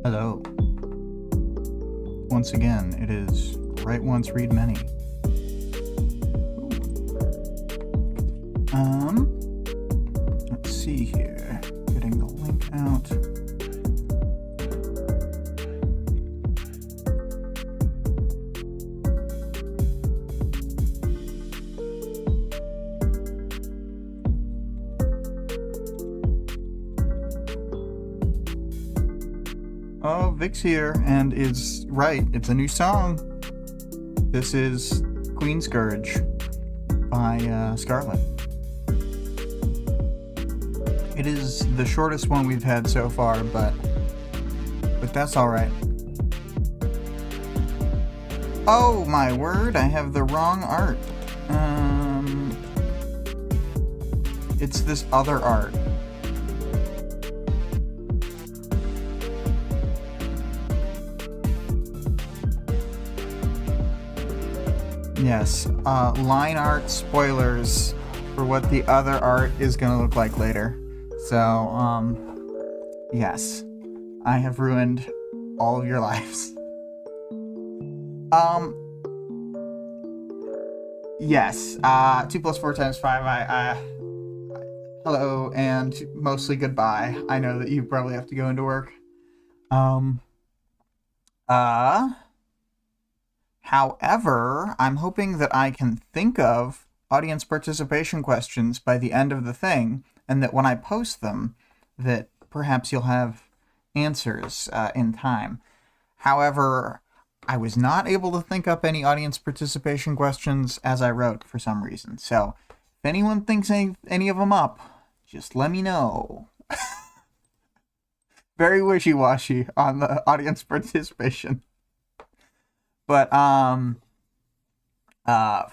Hello. Once again, it is Write Once, Read Many. Let's see here. Getting the link out. Oh, Vic's here, and is right. It's a new song. This is Queen Scourge by Scarlett. It is the shortest one we've had so far, but that's all right. Oh my word! I have the wrong art. It's this other art. Yes, line art spoilers for what the other art is gonna look like later. So, yes, I have ruined all of your lives. Yes, 2 + 4 × 5, hello, and mostly goodbye. I know that you probably have to go into work. However, I'm hoping that I can think of audience participation questions by the end of the thing, and that when I post them, that perhaps you'll have answers in time. However, I was not able to think up any audience participation questions as I wrote for some reason. So, if anyone thinks any of them up, just let me know. Very wishy-washy on the audience participation. But,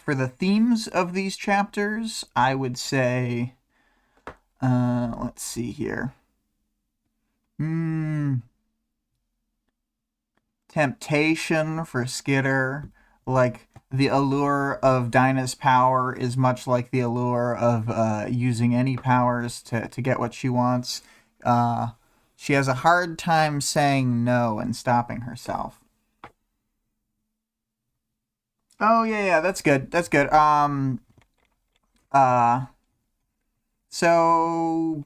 for the themes of these chapters, I would say, let's see here. Temptation for Skitter. Like, the allure of Dinah's power is much like the allure of, using any powers to get what she wants. She has a hard time saying no and stopping herself. Oh, yeah, that's good. That's good. So,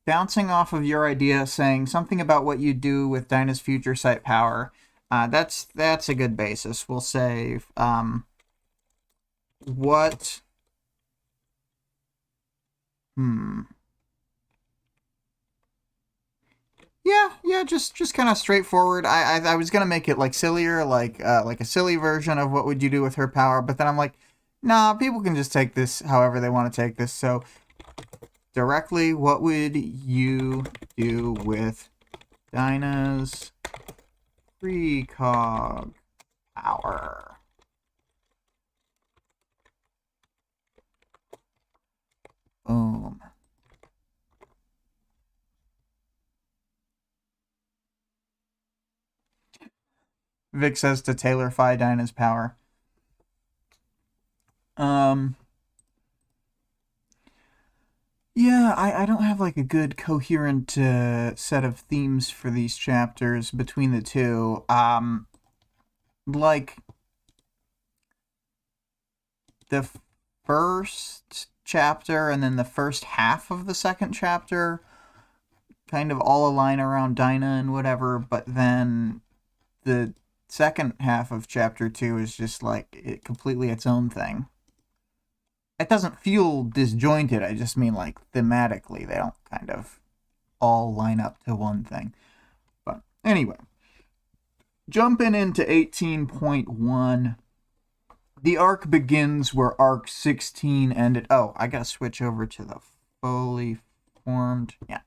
bouncing off of your idea, saying something about what you do with Dinah's future sight power, that's a good basis. We'll say, what... Yeah, just kind of straightforward. I was gonna make it like sillier, like a silly version of what would you do with her power, but then I'm like, nah, people can just take this however they want to take this. So directly, what would you do with Dinah's precog power? Boom. Vic says to tailorify Dinah's power. Yeah, I don't have like a good coherent set of themes for these chapters between the two. Like the first chapter and then the first half of the second chapter kind of all align around Dinah and whatever, but then the second half of chapter 2 is just like completely its own thing. It doesn't feel disjointed, I just mean like thematically they don't kind of all line up to one thing. But anyway, jumping into 18.1, the arc begins where arc 16 ended. Oh, I gotta switch over to the fully formed. Yeah.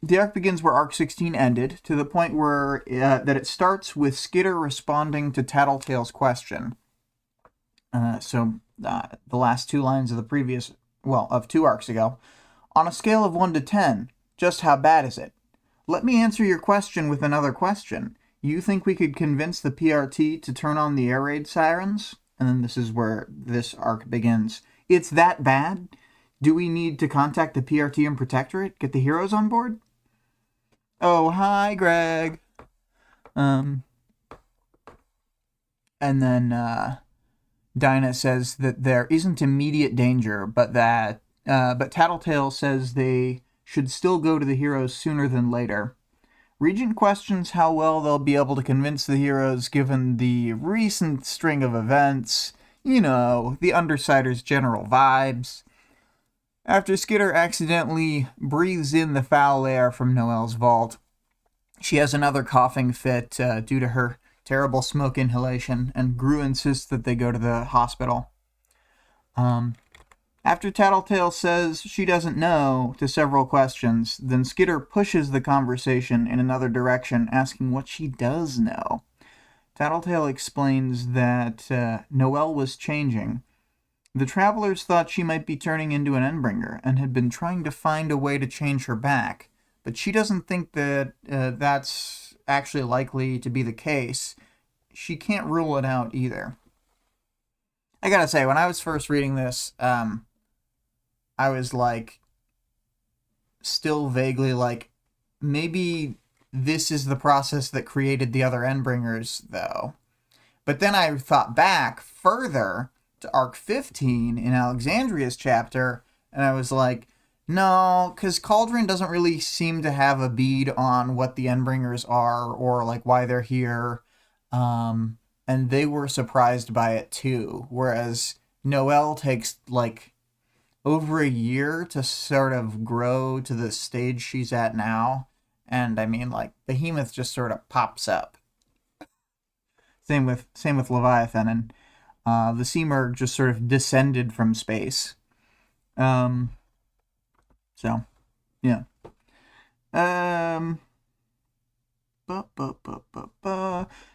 The arc begins where arc 16 ended, to the point where that it starts with Skitter responding to Tattletale's question. So the last 2 lines of the previous, of 2 arcs ago. On a scale of 1 to 10, just how bad is it? Let me answer your question with another question. You think we could convince the PRT to turn on the air raid sirens? And then this is where this arc begins. It's that bad? Do we need to contact the PRT and Protectorate? Get the heroes on board? Oh, hi, Greg. And then Dinah says that there isn't immediate danger, but Tattletale says they should still go to the heroes sooner than later. Regent questions how well they'll be able to convince the heroes given the recent string of events, you know, the Undersiders' general vibes. After Skitter accidentally breathes in the foul air from Noelle's vault, she has another coughing fit due to her terrible smoke inhalation, and Gru insists that they go to the hospital. After Tattletale says she doesn't know to several questions, then Skitter pushes the conversation in another direction, asking what she does know. Tattletale explains that Noelle was changing. The travelers thought she might be turning into an Endbringer and had been trying to find a way to change her back, but she doesn't think that that's actually likely to be the case. She can't rule it out either. I gotta say, when I was first reading this, I was like, still vaguely like, maybe this is the process that created the other Endbringers, though. But then I thought back further to Arc 15 in Alexandria's chapter, and I was like, no, because Cauldron doesn't really seem to have a bead on what the Endbringers are or like why they're here. And they were surprised by it too. Whereas Noelle takes like over a year to sort of grow to the stage she's at now. And I mean, like, Behemoth just sort of pops up. Same with Leviathan, and the Seamer just sort of descended from space. So yeah.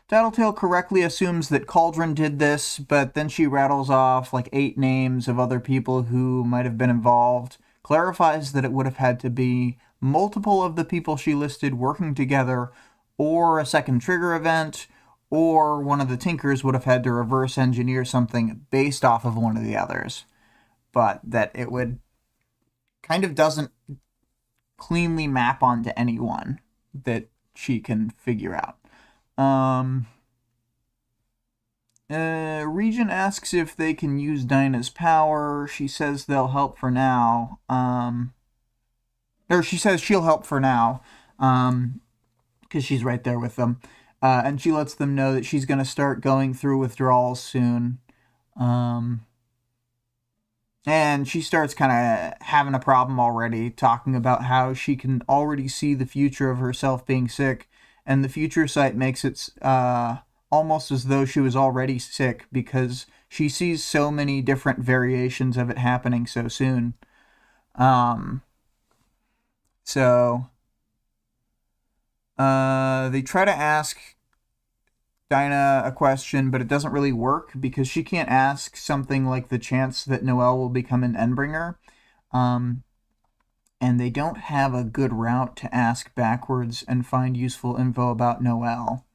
Tattletale correctly assumes that Cauldron did this, but then she rattles off like 8 names of other people who might have been involved, clarifies that it would have had to be multiple of the people she listed working together, or a second trigger event, or one of the Tinkers would have had to reverse engineer something based off of one of the others. But that it would kind of doesn't cleanly map onto anyone that she can figure out. Regent asks if they can use Dinah's power. She says they'll help for now. Or she says she'll help for now, because she's right there with them. And she lets them know that she's going to start going through withdrawals soon. And she starts kind of having a problem already, talking about how she can already see the future of herself being sick, and the future sight makes it almost as though she was already sick because she sees so many different variations of it happening so soon. They try to ask Dinah a question, but it doesn't really work because she can't ask something like the chance that Noelle will become an Endbringer. And they don't have a good route to ask backwards and find useful info about Noelle.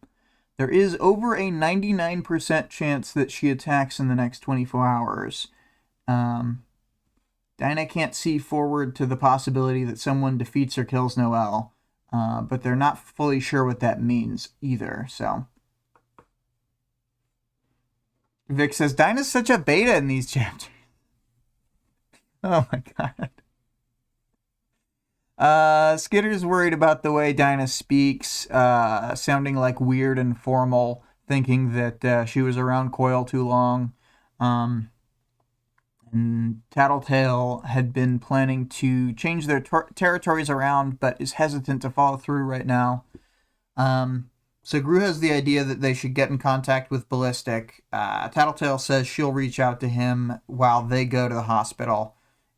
There is over a 99% chance that she attacks in the next 24 hours. Dinah can't see forward to the possibility that someone defeats or kills Noelle, but they're not fully sure what that means either, so... Vic says, Dinah's such a beta in these chapters. Oh my god. Skitter's worried about the way Dinah speaks, sounding like weird and formal, thinking that she was around Coil too long. And Tattletale had been planning to change their territories around, but is hesitant to follow through right now. So Gru has the idea that they should get in contact with Ballistic. Tattletale says she'll reach out to him while they go to the hospital.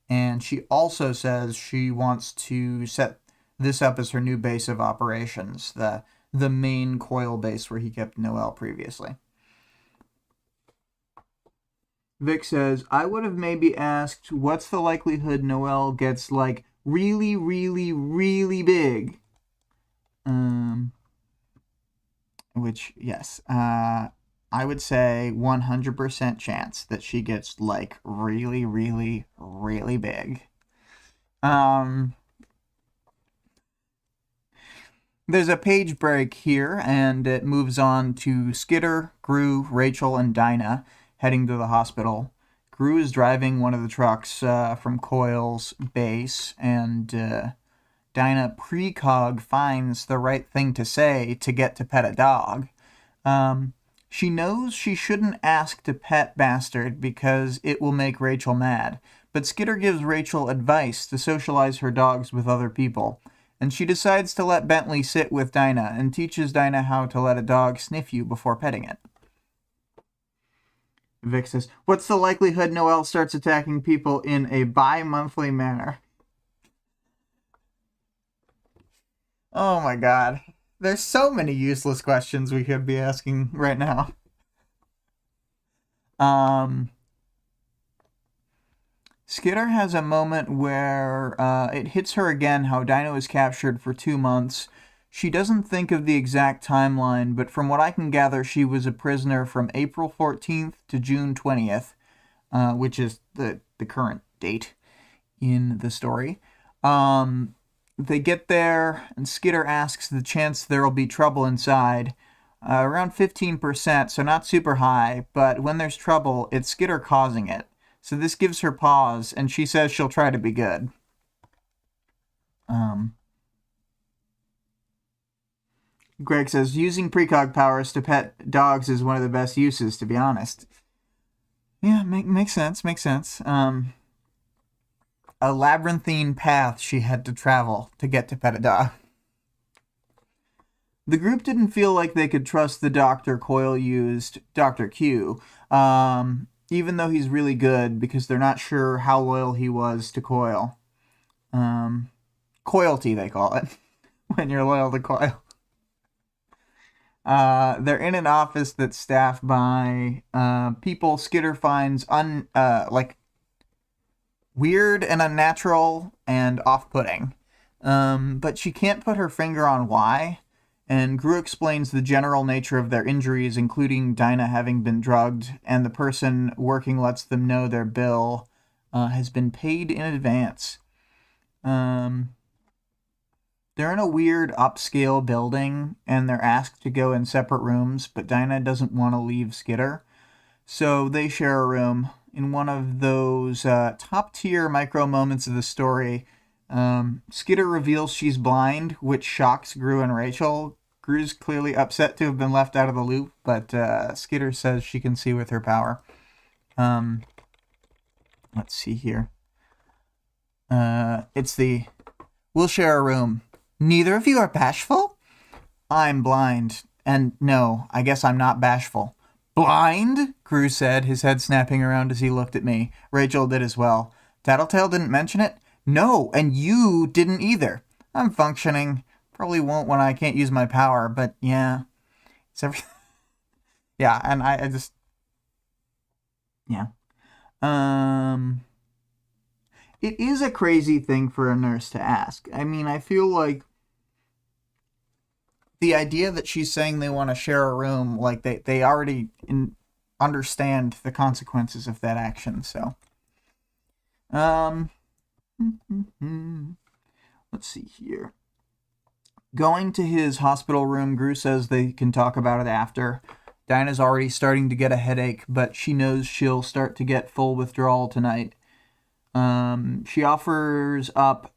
And she also says she wants to set this up as her new base of operations, the main Coil base where he kept Noelle previously. Vic says, I would have maybe asked, what's the likelihood Noelle gets, like, really, really, really big? Which, yes, I would say 100% chance that she gets, like, really, really, really big. There's a page break here, and it moves on to Skitter, Gru, Rachel, and Dinah heading to the hospital. Gru is driving one of the trucks from Coil's base, and Dinah precog finds the right thing to say to get to pet a dog. She knows she shouldn't ask to pet Bastard because it will make Rachel mad, but Skitter gives Rachel advice to socialize her dogs with other people, and she decides to let Bentley sit with Dinah and teaches Dinah how to let a dog sniff you before petting it. Vic says, "What's the likelihood Noelle starts attacking people in a bi-monthly manner?" Oh my god. There's so many useless questions we could be asking right now. Skitter has a moment where it hits her again how Dinah was captured for 2 months. She doesn't think of the exact timeline, but from what I can gather, she was a prisoner from April 14th to June 20th, which is the current date in the story. They get there, and Skitter asks the chance there'll be trouble inside. Around 15%, so not super high, but when there's trouble, it's Skitter causing it. So this gives her pause, and she says she'll try to be good. Greg says, using precog powers to pet dogs is one of the best uses, to be honest. Yeah, makes sense. A labyrinthine path she had to travel to get to pet a dog. The group didn't feel like they could trust the doctor Coil used, Dr. Q, even though he's really good, because they're not sure how loyal he was to Coil. Coilty, they call it, when you're loyal to Coil. They're in an office that's staffed by people Skitter finds weird and unnatural and off-putting. But she can't put her finger on why, and Gru explains the general nature of their injuries, including Dinah having been drugged, and the person working lets them know their bill has been paid in advance. They're in a weird upscale building, and they're asked to go in separate rooms, but Dinah doesn't want to leave Skitter, so they share a room. In one of those top-tier micro moments of the story, Skitter reveals she's blind, which shocks Gru and Rachel. Gru's clearly upset to have been left out of the loop, but Skitter says she can see with her power. Let's see here. It's the, "We'll share a room. Neither of you are bashful?" "I'm blind. And no, I guess I'm not bashful." "Blind?" Gru said, his head snapping around as he looked at me. Rachel did as well. "Tattletale didn't mention it?" "No, and you didn't either." "I'm functioning. Probably won't when I can't use my power, but yeah. It's everything." Yeah, and I just... Yeah. It is a crazy thing for a nurse to ask. I mean, I feel like the idea that she's saying they want to share a room, like they already understand the consequences of that action, so. Let's see here. Going to his hospital room, Gru says they can talk about it after. Dinah's already starting to get a headache, but she knows she'll start to get full withdrawal tonight. She offers up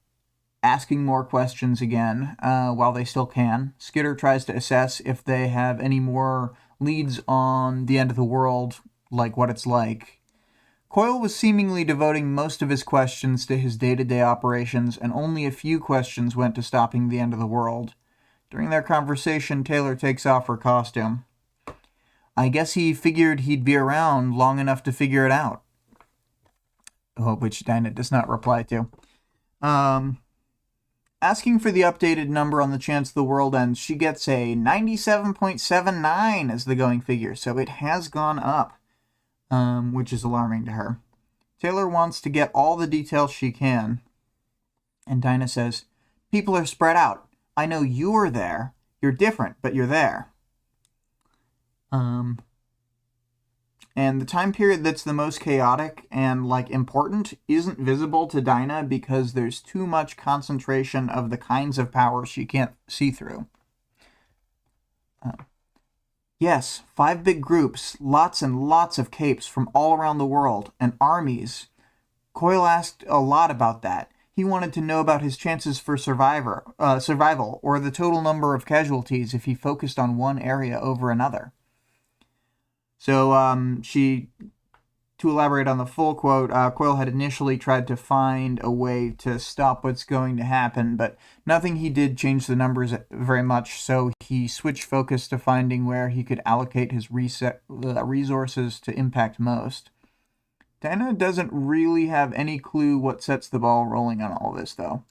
asking more questions again while they still can. Skitter tries to assess if they have any more leads on the end of the world, like what it's like. Coil was seemingly devoting most of his questions to his day-to-day operations, and only a few questions went to stopping the end of the world. During their conversation, Taylor takes off her costume. "I guess he figured he'd be around long enough to figure it out." Which Dinah does not reply to. Asking for the updated number on the chance the world ends, she gets a 97.79 as the going figure, so it has gone up, which is alarming to her. Taylor wants to get all the details she can, and Dinah says, "People are spread out. I know you're there. You're different, but you're there." And the time period that's the most chaotic and, important isn't visible to Dinah because there's too much concentration of the kinds of power she can't see through. Yes, 5 big groups, lots and lots of capes from all around the world, and armies. Coyle asked a lot about that. He wanted to know about his chances for survival, or the total number of casualties if he focused on one area over another. So, to elaborate on the full quote, Coyle had initially tried to find a way to stop what's going to happen, but nothing he did changed the numbers very much, so he switched focus to finding where he could allocate his resources to impact most. Dinah doesn't really have any clue what sets the ball rolling on all this, though.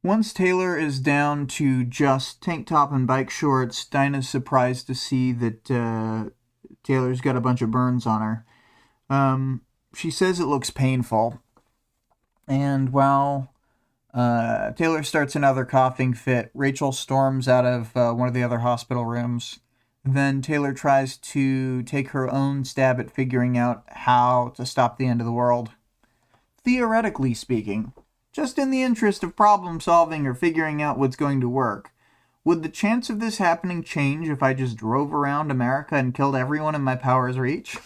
Once Taylor is down to just tank top and bike shorts, Dinah's surprised to see that Taylor's got a bunch of burns on her. She says it looks painful. And while Taylor starts another coughing fit, Rachel storms out of one of the other hospital rooms. Then Taylor tries to take her own stab at figuring out how to stop the end of the world. Theoretically speaking, just in the interest of problem solving or figuring out what's going to work, would the chance of this happening change if I just drove around America and killed everyone in my power's reach?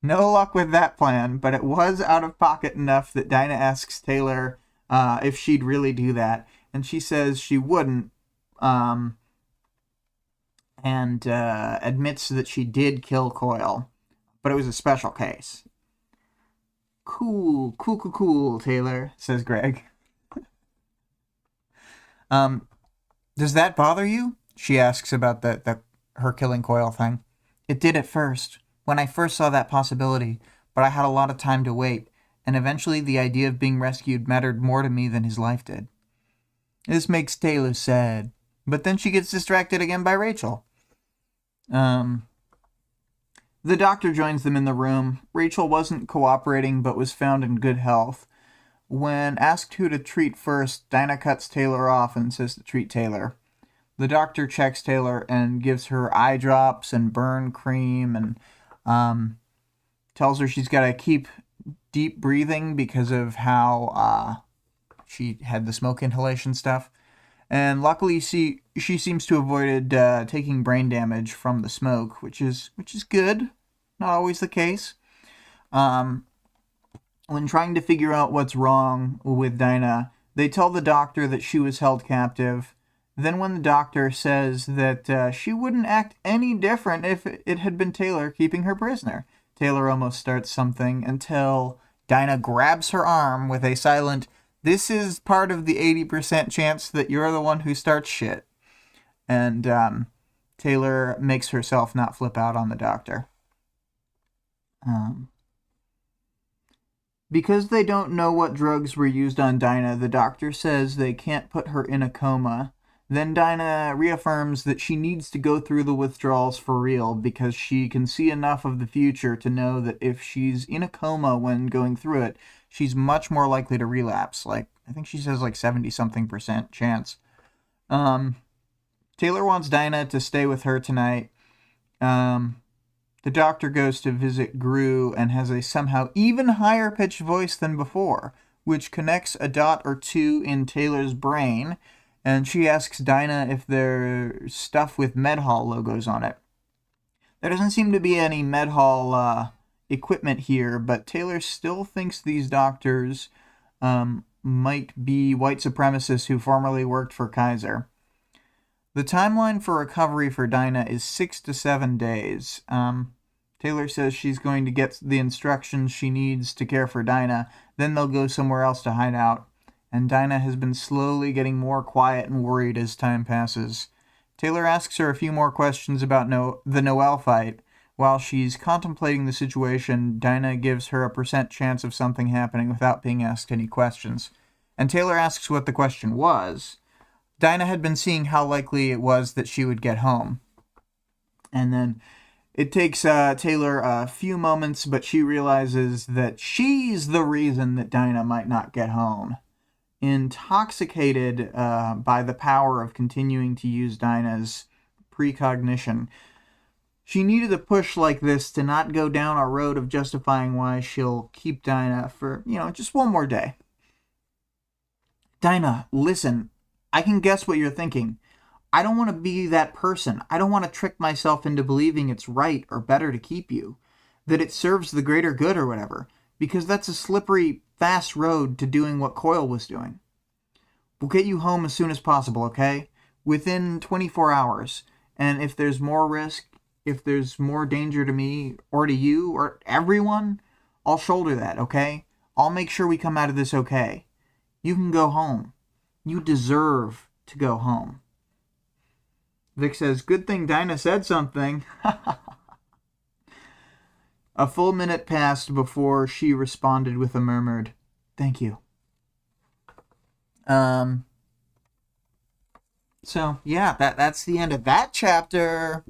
No luck with that plan, but it was out of pocket enough that Dinah asks Taylor if she'd really do that, and she says she wouldn't, and admits that she did kill Coyle, but it was a special case. Cool, Taylor, says Greg. Does that bother you? She asks about her killing Coyle thing. It did at first, when I first saw that possibility, but I had a lot of time to wait, and eventually the idea of being rescued mattered more to me than his life did. This makes Taylor sad, but then she gets distracted again by Rachel. The doctor joins them in the room. Rachel wasn't cooperating, but was found in good health. When asked who to treat first, Dinah cuts Taylor off and says to treat Taylor. The doctor checks Taylor and gives her eye drops and burn cream and tells her she's got to keep deep breathing because of how she had the smoke inhalation stuff. And luckily, she seems to have avoided taking brain damage from the smoke, which is good. Not always the case. When trying to figure out what's wrong with Dinah, they tell the doctor that she was held captive. Then when the doctor says that she wouldn't act any different if it had been Taylor keeping her prisoner, Taylor almost starts something until Dinah grabs her arm with a silent, "This is part of the 80% chance that you're the one who starts shit." And Taylor makes herself not flip out on the doctor. Because they don't know what drugs were used on Dinah, the doctor says they can't put her in a coma. Then Dinah reaffirms that she needs to go through the withdrawals for real because she can see enough of the future to know that if she's in a coma when going through it, she's much more likely to relapse. I think she says 70-something% chance. Taylor wants Dinah to stay with her tonight. The doctor goes to visit Gru and has a somehow even higher pitched voice than before, which connects a dot or two in Taylor's brain, and she asks Dinah if there's stuff with Medhall logos on it. There doesn't seem to be any Medhall equipment here, but Taylor still thinks these doctors might be white supremacists who formerly worked for Kaiser. The timeline for recovery for Dinah is 6 to 7 days. Taylor says she's going to get the instructions she needs to care for Dinah, then they'll go somewhere else to hide out. And Dinah has been slowly getting more quiet and worried as time passes. Taylor asks her a few more questions about the Noel fight. While she's contemplating the situation, Dinah gives her a % chance of something happening without being asked any questions. And Taylor asks what the question was. Dinah had been seeing how likely it was that she would get home. And then it takes Taylor a few moments, but she realizes that she's the reason that Dinah might not get home. Intoxicated by the power of continuing to use Dinah's precognition, she needed a push like this to not go down a road of justifying why she'll keep Dinah for, just one more day. Dinah, listen, I can guess what you're thinking. I don't want to be that person. I don't want to trick myself into believing it's right or better to keep you, that it serves the greater good or whatever, because that's a slippery, fast road to doing what Coil was doing. We'll get you home as soon as possible, okay? Within 24 hours. And if there's more risk, if there's more danger to me or to you or everyone, I'll shoulder that, okay? I'll make sure we come out of this okay. You can go home. You deserve to go home. Vic says, good thing Dinah said something. A full minute passed before she responded with a murmured, thank you. So yeah, that's the end of that chapter.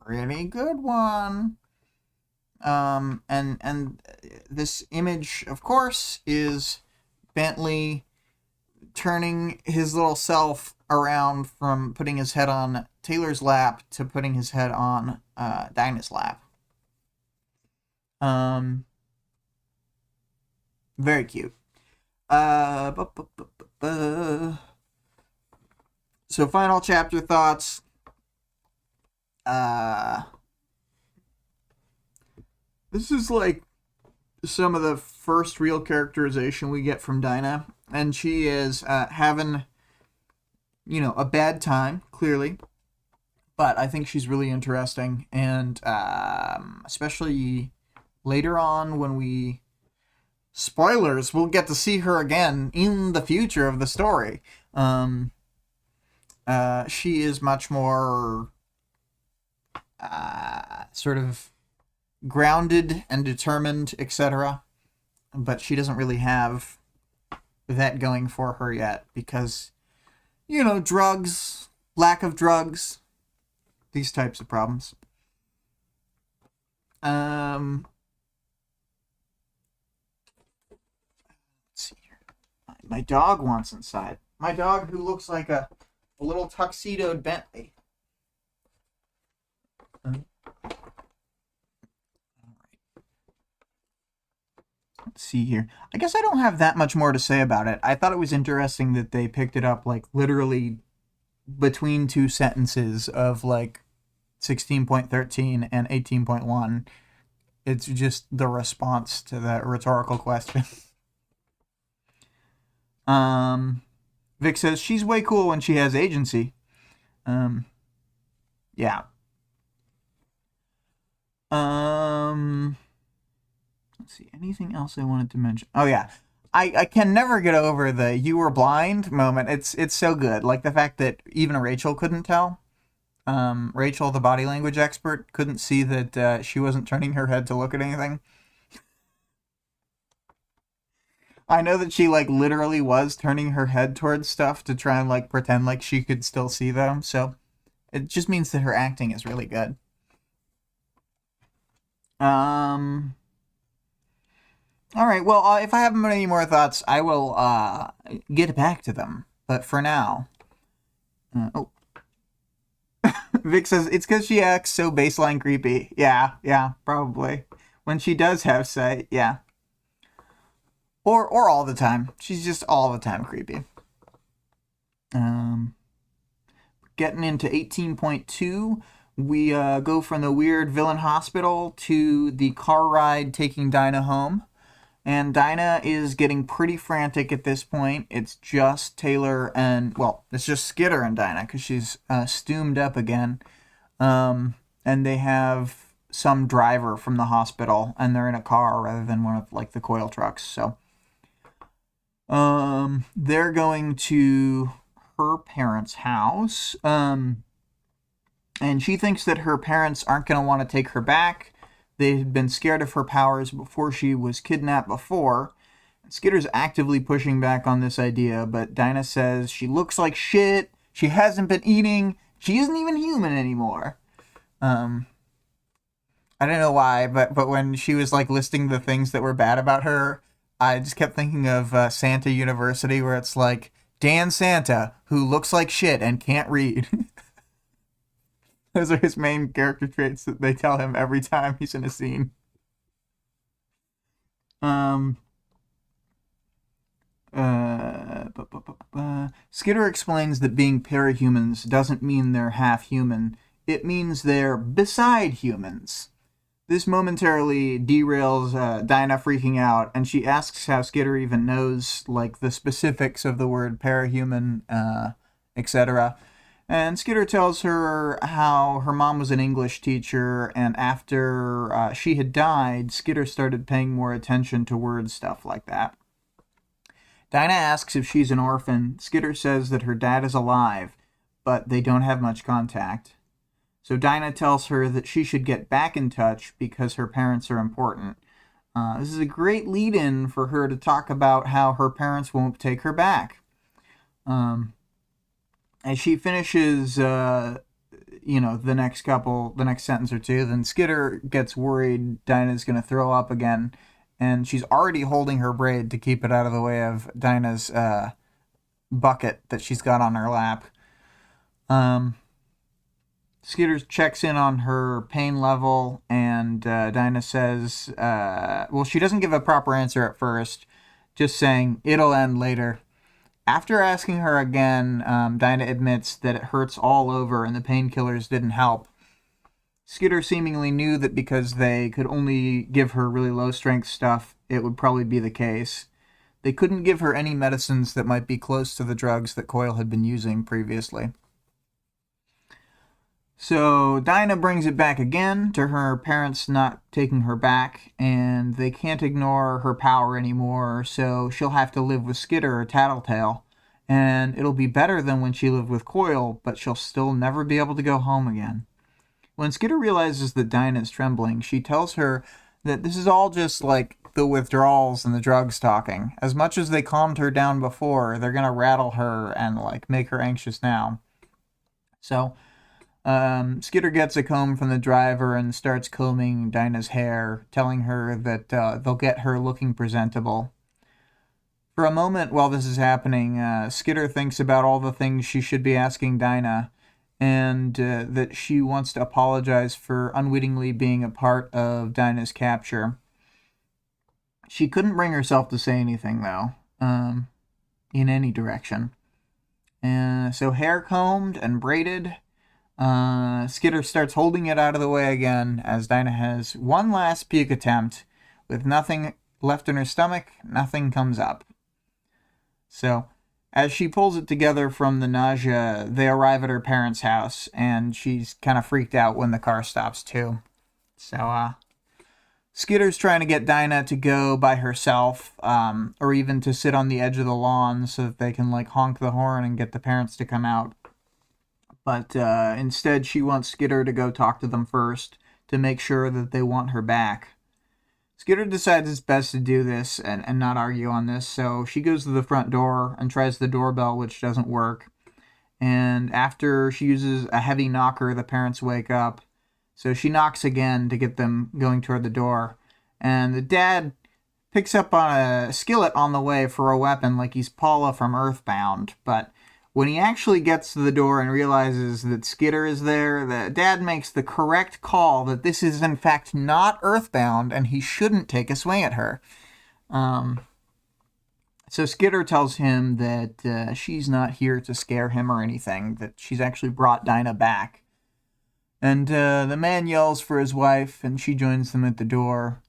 Really good one. And this image, of course, is Bentley turning his little self around from putting his head on Taylor's lap to putting his head on Dinah's lap. Very cute. So final chapter thoughts. This is like some of the first real characterization we get from Dinah, and she is having, a bad time, clearly, but I think she's really interesting, and especially later on when we, spoilers, we'll get to see her again in the future of the story. She is much more sort of grounded and determined, etc. But she doesn't really have that going for her yet because, drugs, lack of drugs, these types of problems. Let's see here. My dog wants inside. My dog who looks like a little tuxedoed Bentley. Let's see here. I guess I don't have that much more to say about it. I thought it was interesting that they picked it up like literally between two sentences of like 16.13 and 18.1. It's just the response to that rhetorical question. Vic says she's way cool when she has agency. Yeah. Let's see, anything else I wanted to mention? Oh yeah, I can never get over the "you were blind" moment. It's so good. Like the fact that even Rachel couldn't tell. Rachel, the body language expert, couldn't see that she wasn't turning her head to look at anything. I know that she like literally was turning her head towards stuff to try and like pretend like she could still see them. So it just means that her acting is really good. All right, well, if I have any more thoughts, I will get back to them. But for now... Vic says, it's because she acts so baseline creepy. Yeah, probably. When she does have sight, yeah. Or all the time. She's just all the time creepy. Getting into 18.2, we go from the weird villain hospital to the car ride taking Dinah home. And Dinah is getting pretty frantic at this point. It's just Taylor and, well, it's just Skitter and Dinah because she's stoomed up again. And they have some driver from the hospital, and they're in a car rather than one of, like, the coil trucks. So they're going to her parents' house. And she thinks that her parents aren't going to want to take her back. They had been scared of her powers before she was kidnapped before. Skitter's actively pushing back on this idea, but Dinah says she looks like shit, she hasn't been eating, she isn't even human anymore. I don't know why, but when she was like listing the things that were bad about her, I just kept thinking of Santa University, where it's like, Dan Santa, who looks like shit and can't read. Those are his main character traits that they tell him every time he's in a scene. Skitter explains that being parahumans doesn't mean they're half human. It means they're beside humans. This momentarily derails Dinah freaking out, and she asks how Skitter even knows, like, the specifics of the word parahuman, etc. And Skitter tells her how her mom was an English teacher, and after she had died, Skitter started paying more attention to word stuff like that. Dinah asks if she's an orphan. Skitter says that her dad is alive, but they don't have much contact. So Dinah tells her that she should get back in touch because her parents are important. This is a great lead-in for her to talk about how her parents won't take her back. As she finishes, the next sentence or two, then Skitter gets worried Dinah's going to throw up again, and she's already holding her braid to keep it out of the way of Dinah's bucket that she's got on her lap. Skitter checks in on her pain level, and Dinah says, she doesn't give a proper answer at first, just saying, it'll end later. After asking her again, Dinah admits that it hurts all over and the painkillers didn't help. Skitter seemingly knew that because they could only give her really low-strength stuff, it would probably be the case. They couldn't give her any medicines that might be close to the drugs that Coyle had been using previously. So Dinah brings it back again to her parents not taking her back, and they can't ignore her power anymore, so she'll have to live with Skitter or Tattletale, and it'll be better than when she lived with Coyle, but she'll still never be able to go home again. When Skitter realizes that Dinah is trembling, she tells her that this is all just like the withdrawals and the drugs talking. As much as they calmed her down before, they're gonna rattle her and make her anxious now. So Skitter gets a comb from the driver and starts combing Dinah's hair, telling her that they'll get her looking presentable. For a moment while this is happening, Skitter thinks about all the things she should be asking Dinah, and that she wants to apologize for unwittingly being a part of Dinah's capture. She couldn't bring herself to say anything, though, in any direction. So hair combed and braided, Skitter starts holding it out of the way again as Dinah has one last puke attempt. With nothing left in her stomach, nothing comes up. So, as she pulls it together from the nausea, they arrive at her parents' house, and she's kind of freaked out when the car stops too. So, Skitter's trying to get Dinah to go by herself, or even to sit on the edge of the lawn so that they can honk the horn and get the parents to come out. But instead, she wants Skitter to go talk to them first to make sure that they want her back. Skitter decides it's best to do this and not argue on this, so she goes to the front door and tries the doorbell, which doesn't work. And after she uses a heavy knocker, the parents wake up. So she knocks again to get them going toward the door. And the dad picks up on a skillet on the way for a weapon like he's Paula from Earthbound, but when he actually gets to the door and realizes that Skitter is there, the dad makes the correct call that this is in fact not Earthbound and he shouldn't take a swing at her. So Skitter tells him that she's not here to scare him or anything, that she's actually brought Dinah back. And the man yells for his wife, and she joins them at the door.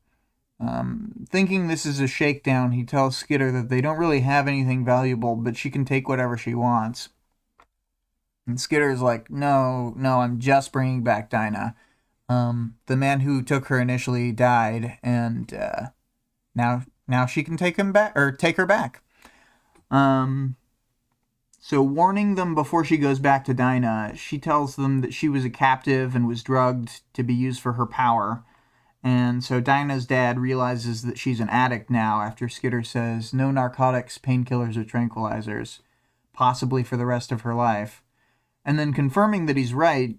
Thinking this is a shakedown, he tells Skitter that they don't really have anything valuable, but she can take whatever she wants. And Skitter's like, no, I'm just bringing back Dinah. The man who took her initially died, and now she can take him back, or take her back. So warning them before she goes back to Dinah, she tells them that she was a captive and was drugged to be used for her power. And so Dinah's dad realizes that she's an addict now after Skitter says no narcotics, painkillers, or tranquilizers, possibly for the rest of her life. And then confirming that he's right,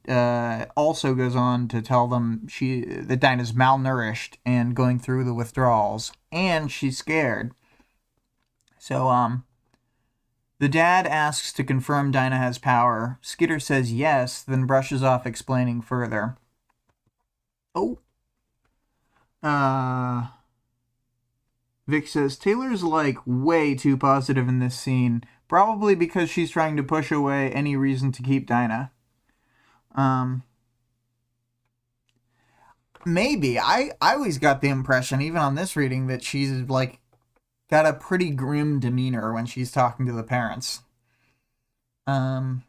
also goes on to tell them that Dinah's malnourished and going through the withdrawals, and she's scared. So, the dad asks to confirm Dinah has power. Skitter says yes, then brushes off explaining further. Vic says, Taylor's like way too positive in this scene. Probably because she's trying to push away any reason to keep Dinah. Maybe. I always got the impression, even on this reading, that she's like got a pretty grim demeanor when she's talking to the parents. Calling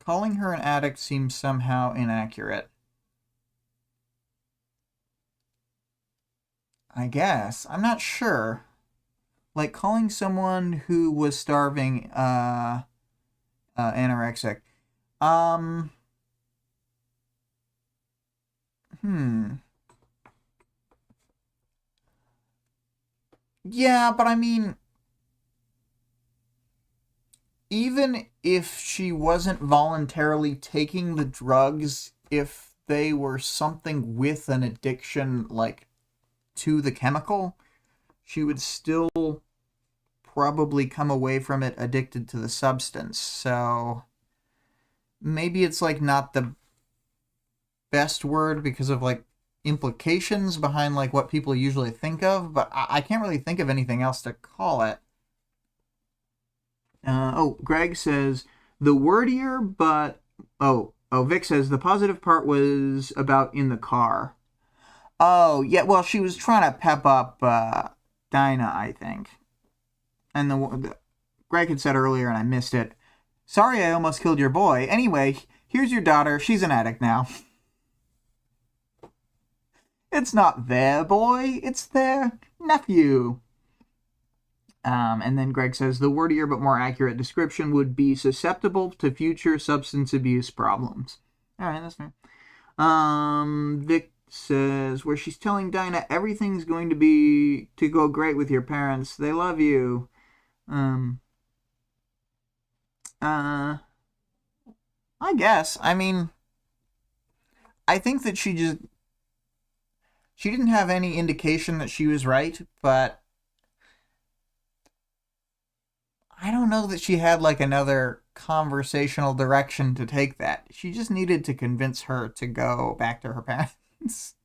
her an addict seems somehow inaccurate. I guess. I'm not sure. Like, calling someone who was starving, anorexic. Yeah, but I mean, even if she wasn't voluntarily taking the drugs, if they were something with an addiction, like, to the chemical, she would still probably come away from it addicted to the substance. So maybe it's like not the best word because of like implications behind like what people usually think of, but I can't really think of anything else to call it. Greg says the wordier, but Vic says the positive part was about in the car. Oh yeah, well she was trying to pep up Dinah, I think. And the Greg had said earlier, and I missed it. Sorry, I almost killed your boy. Anyway, here's your daughter. She's an addict now. It's not their boy, it's their nephew. And then Greg says the wordier but more accurate description would be susceptible to future substance abuse problems. All right, that's fair. Vic says where she's telling Dinah everything's going to go great with your parents. They love you. I guess. I mean, I think that she didn't have any indication that she was right, but I don't know that she had like another conversational direction to take that. She just needed to convince her to go back to her parents.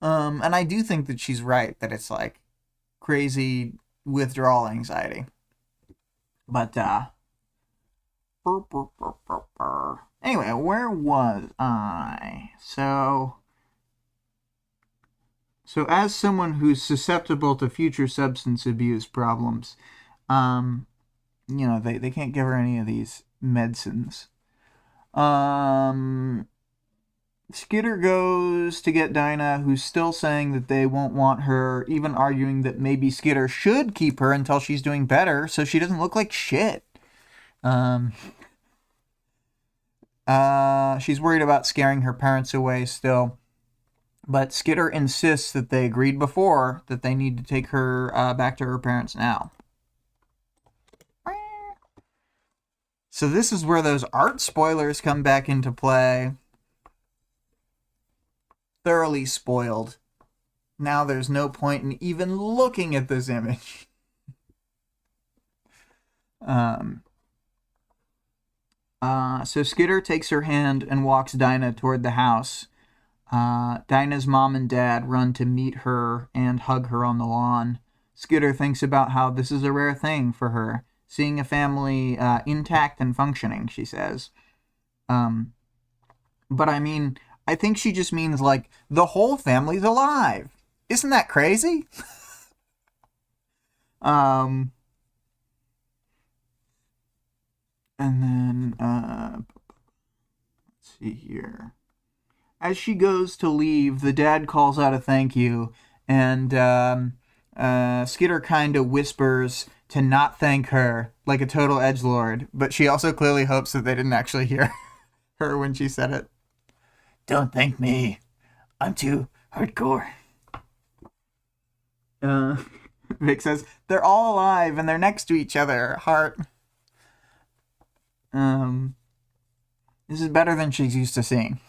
And I do think that she's right, that it's like crazy withdrawal anxiety. But anyway, where was I? So as someone who's susceptible to future substance abuse problems, they can't give her any of these medicines. Skitter goes to get Dinah, who's still saying that they won't want her, even arguing that maybe Skitter should keep her until she's doing better so she doesn't look like shit. She's worried about scaring her parents away still. But Skitter insists that they agreed before that they need to take her back to her parents now. So this is where those art spoilers come back into play. Thoroughly spoiled. Now there's no point in even looking at this image. So Skitter takes her hand and walks Dinah toward the house. Dinah's mom and dad run to meet her and hug her on the lawn. Skitter thinks about how this is a rare thing for her, seeing a family intact and functioning, she says. But I mean, I think she just means like the whole family's alive. Isn't that crazy? And then let's see here. As she goes to leave, the dad calls out a thank you, and Skitter kind of whispers to not thank her, like a total edgelord, but she also clearly hopes that they didn't actually hear her when she said it. Don't thank me. I'm too hardcore. Vic says, they're all alive and they're next to each other. Heart. This is better than she's used to seeing.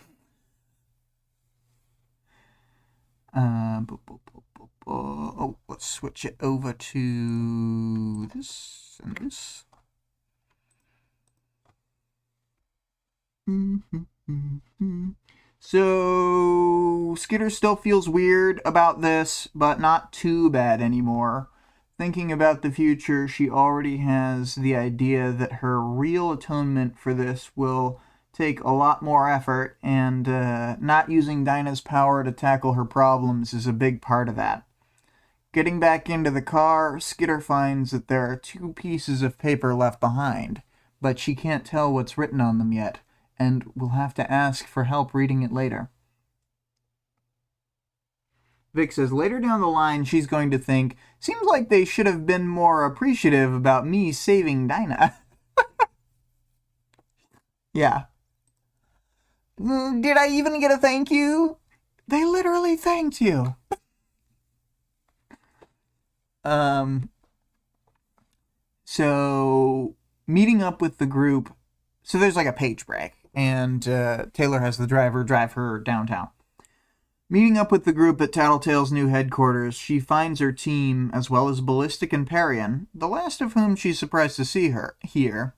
Let's switch it over to this and this. So Skitter still feels weird about this, but not too bad anymore. Thinking about the future, she already has the idea that her real atonement for this will take a lot more effort, and not using Dinah's power to tackle her problems is a big part of that. Getting back into the car, Skitter finds that there are 2 pieces of paper left behind, but she can't tell what's written on them yet, and will have to ask for help reading it later. Vic says later down the line she's going to think, seems like they should have been more appreciative about me saving Dinah. Yeah. Did I even get a thank you? They literally thanked you. So meeting up with the group, so there's like a page break, and Taylor has the driver drive her downtown. Meeting up with the group at Tattletale's new headquarters, she finds her team, as well as Ballistic and Parian, the last of whom she's surprised to see her here.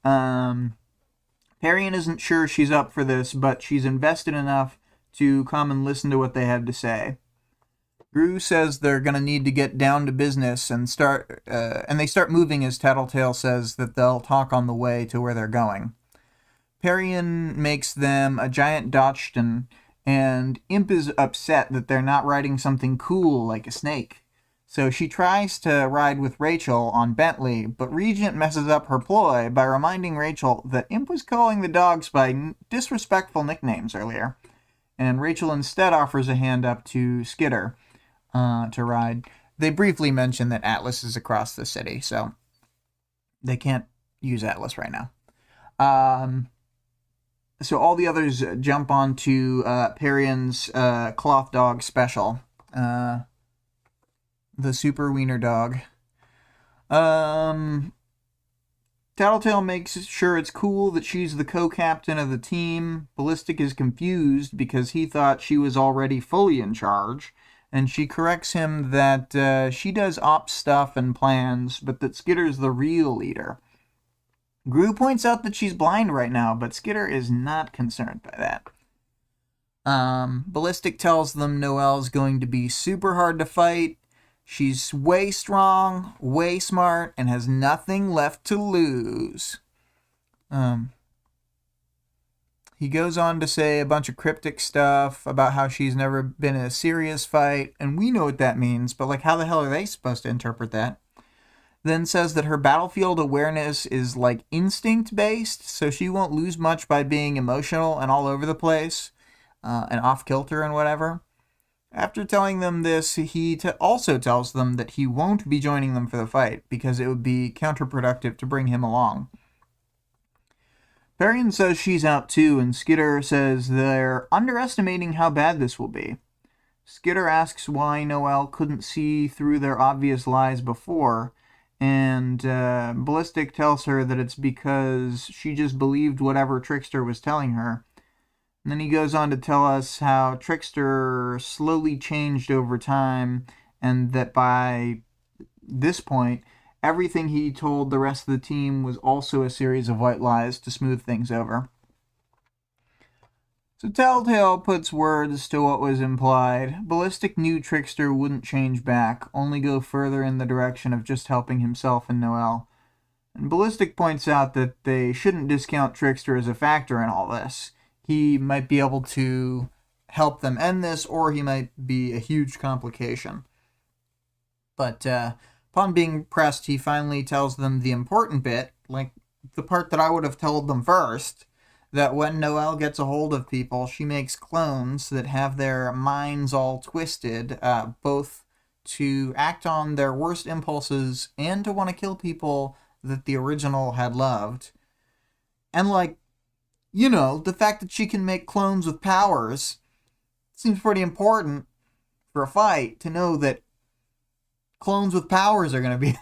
Parian isn't sure she's up for this, but she's invested enough to come and listen to what they have to say. Gru says they're going to need to get down to business and they start moving as Tattletale says that they'll talk on the way to where they're going. Parian makes them a giant Dachshund, and Imp is upset that they're not riding something cool like a snake. So she tries to ride with Rachel on Bentley, but Regent messes up her ploy by reminding Rachel that Imp was calling the dogs by disrespectful nicknames earlier. And Rachel instead offers a hand up to Skitter to ride. They briefly mention that Atlas is across the city, so they can't use Atlas right now. So all the others jump onto Parian's cloth dog special, the Super Wiener Dog. Tattletale makes sure it's cool that she's the co-captain of the team. Ballistic is confused because he thought she was already fully in charge, and she corrects him that she does ops stuff and plans, but that Skitter's the real leader. Gru points out that she's blind right now, but Skitter is not concerned by that. Ballistic tells them Noelle's going to be super hard to fight. She's way strong, way smart, and has nothing left to lose. He goes on to say a bunch of cryptic stuff about how she's never been in a serious fight, and we know what that means, but like, how the hell are they supposed to interpret that? Then says that her battlefield awareness is like instinct-based, so she won't lose much by being emotional and all over the place, and off-kilter and whatever. After telling them this, he also tells them that he won't be joining them for the fight, because it would be counterproductive to bring him along. Parian says she's out too, and Skitter says they're underestimating how bad this will be. Skitter asks why Noelle couldn't see through their obvious lies before, and Ballistic tells her that it's because she just believed whatever Trickster was telling her. And then he goes on to tell us how Trickster slowly changed over time, and that by this point, everything he told the rest of the team was also a series of white lies to smooth things over. So Telltale puts words to what was implied. Ballistic knew Trickster wouldn't change back, only go further in the direction of just helping himself and Noelle. And Ballistic points out that they shouldn't discount Trickster as a factor in all this. He might be able to help them end this, or he might be a huge complication. But upon being pressed, he finally tells them the important bit, like the part that I would have told them first, that when Noelle gets a hold of people, she makes clones that have their minds all twisted, both to act on their worst impulses and to want to kill people that the original had loved. And like, you know, the fact that she can make clones with powers seems pretty important for a fight, to know that clones with powers are going to be...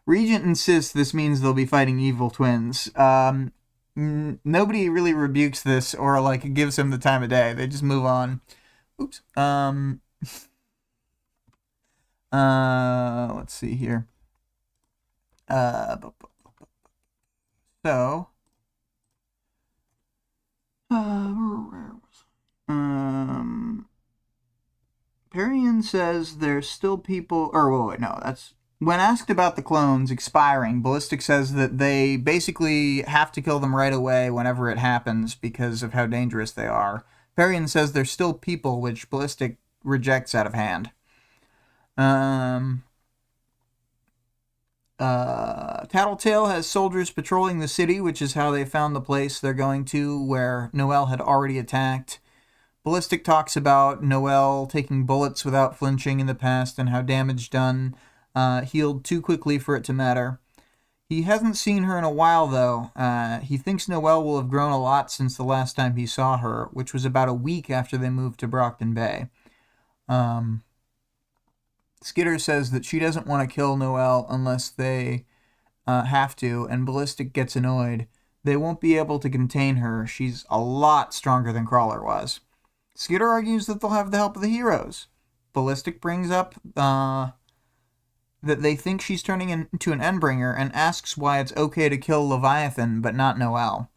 Regent insists this means they'll be fighting evil twins. Nobody really rebukes this or like gives him the time of day. They just move on. Oops. Let's see here. So, Perian says there's still people... Or, wait, no, that's... When asked about the clones expiring, Ballistic says that they basically have to kill them right away whenever it happens because of how dangerous they are. Perian says there's still people, which Ballistic rejects out of hand. Tattletale has soldiers patrolling the city, which is how they found the place they're going to, where Noelle had already attacked. Ballistic talks about Noelle taking bullets without flinching in the past and how damage done healed too quickly for it to matter. He hasn't seen her in a while, though. He thinks Noelle will have grown a lot since the last time he saw her, which was about a week after they moved to Brockton Bay. Skitter says that she doesn't want to kill Noelle unless they have to, and Ballistic gets annoyed. They won't be able to contain her. She's a lot stronger than Crawler was. Skitter argues that they'll have the help of the heroes. Ballistic brings up that they think she's turning into an Endbringer and asks why it's okay to kill Leviathan but not Noelle.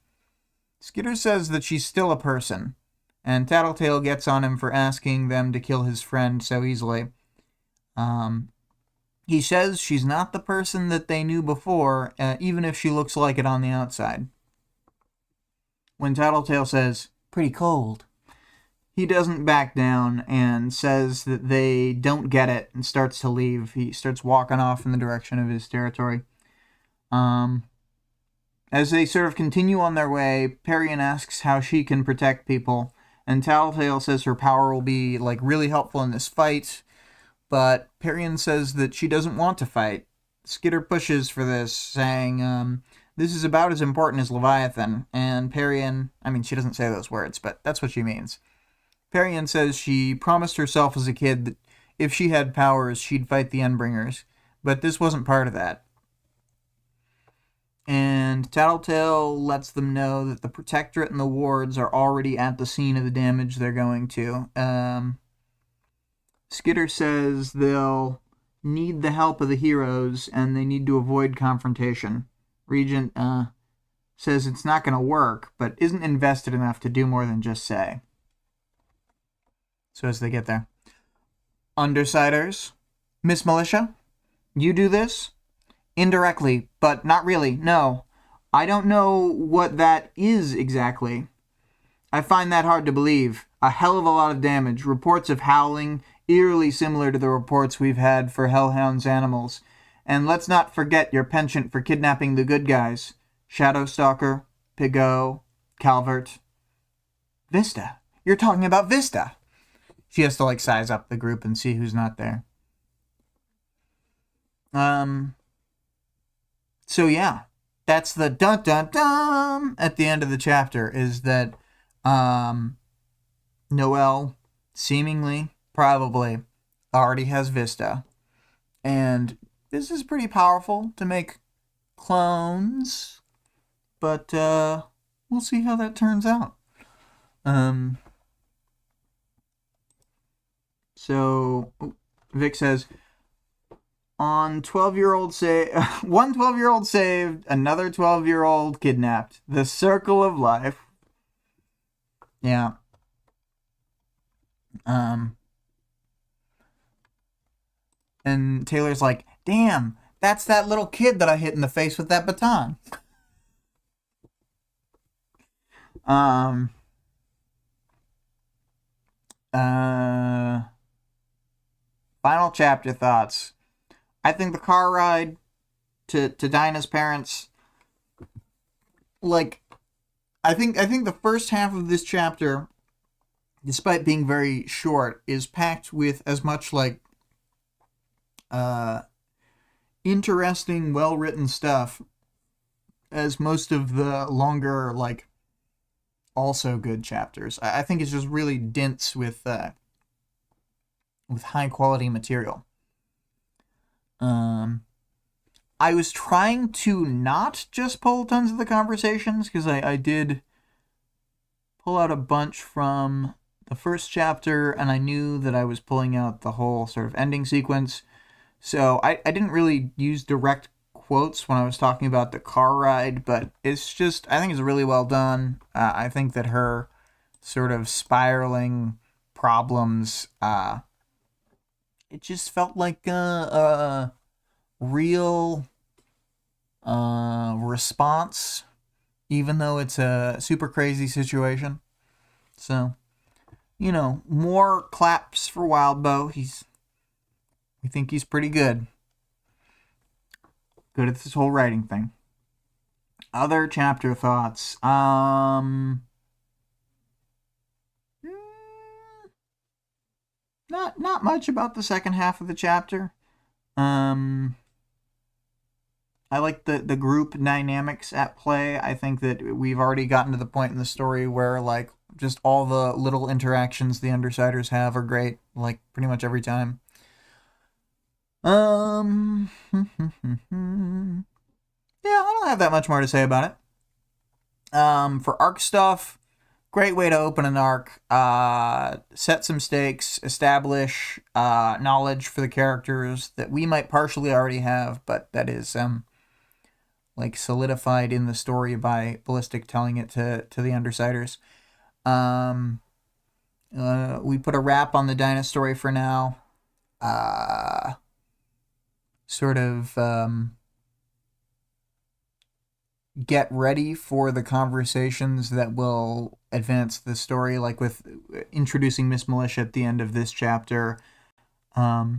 Skitter says that she's still a person, and Tattletale gets on him for asking them to kill his friend so easily. He says she's not the person that they knew before, even if she looks like it on the outside. When Tattletale says, "Pretty cold," he doesn't back down and says that they don't get it and starts to leave. He starts walking off in the direction of his territory. As they sort of continue on their way, Perian asks how she can protect people, and Tattletale says her power will be really helpful in this fight, but Perian says that she doesn't want to fight. Skitter pushes for this, saying, this is about as important as Leviathan, and Perian, she doesn't say those words, but that's what she means. Perian says she promised herself as a kid that if she had powers, she'd fight the Endbringers, but this wasn't part of that. And Tattletale lets them know that the Protectorate and the wards are already at the scene of the damage they're going to. Skitter says they'll need the help of the heroes, and they need to avoid confrontation. Regent says it's not going to work, but isn't invested enough to do more than just say. So as they get there. Undersiders, Miss Militia, you do this? Indirectly, but not really, no. I don't know what that is exactly. I find that hard to believe. A hell of a lot of damage. Reports of howling, eerily similar to the reports we've had for Hellhound's animals. And let's not forget your penchant for kidnapping the good guys. Shadowstalker, Pigot, Calvert. Vista. You're talking about Vista. She has to size up the group and see who's not there. So yeah, that's the dun-dun-dun at the end of the chapter, is that Noelle, seemingly, probably, already has Vista. And this is pretty powerful to make clones, but we'll see how that turns out. So, Vic says, on 12-year-old one 12-year-old saved, another 12-year-old kidnapped. The circle of life. Yeah. And Taylor's like, damn, that's that little kid that I hit in the face with that baton. Final chapter thoughts. I think the car ride to Dinah's parents, I think the first half of this chapter, despite being very short, is packed with as much interesting, well-written stuff as most of the longer, also good chapters. I think it's just really dense with high-quality material. I was trying to not just pull tons of the conversations, because I did pull out a bunch from the first chapter, and I knew that I was pulling out the whole sort of ending sequence. So I didn't really use direct quotes when I was talking about the car ride, but it's just, I think it's really well done. I think that her sort of spiraling problems it just felt like a real response, even though it's a super crazy situation. So, more claps for Wildbow. We think he's pretty good. Good at this whole writing thing. Other chapter thoughts. Not much about the second half of the chapter. I like the group dynamics at play. I think that we've already gotten to the point in the story where, like, just all the little interactions the Undersiders have are great, like, pretty much every time. Yeah, I don't have that much more to say about it. For arc stuff, great way to open an arc. Set some stakes, establish knowledge for the characters that we might partially already have, but that is like solidified in the story by Ballistic telling it to the Undersiders. We put a wrap on the Dinah story for now. Sort of get ready for the conversations that will advance the story, like with introducing Miss Militia at the end of this chapter. I